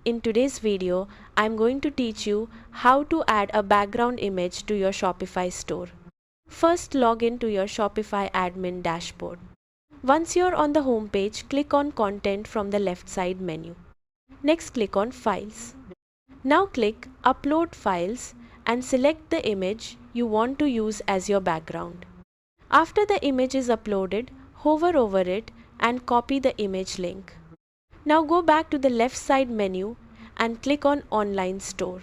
In today's video, I'm going to teach you how to add a background image to your Shopify store. First, log in to your Shopify admin dashboard. Once you're on the home page, click on Content from the left side menu. Next, click on Files. Now click Upload Files and select the image you want to use as your background. After the image is uploaded, hover over it and copy the image link. Now go back to the left side menu and click on Online Store.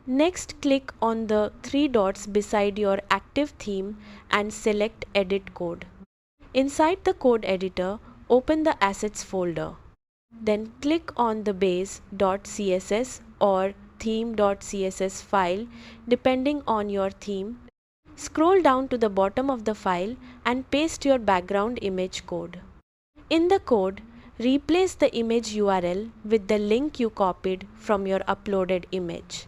Next, click on the three dots beside your active theme and select Edit Code. Inside the code editor, open the Assets folder. Then click on the base.css or theme.css file depending on your theme. Scroll down to the bottom of the file and paste your background image code. In the code, replace the image URL with the link you copied from your uploaded image.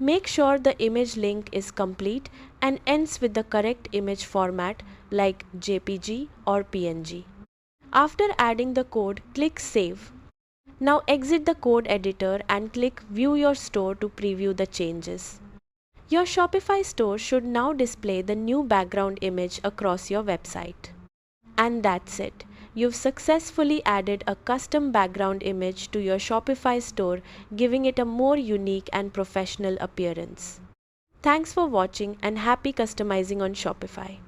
Make sure the image link is complete and ends with the correct image format like JPG or PNG. After adding the code, click Save. Now exit the code editor and click View Your Store to preview the changes. Your Shopify store should now display the new background image across your website. And that's it. You've successfully added a custom background image to your Shopify store, giving it a more unique and professional appearance. Thanks for watching and happy customizing on Shopify.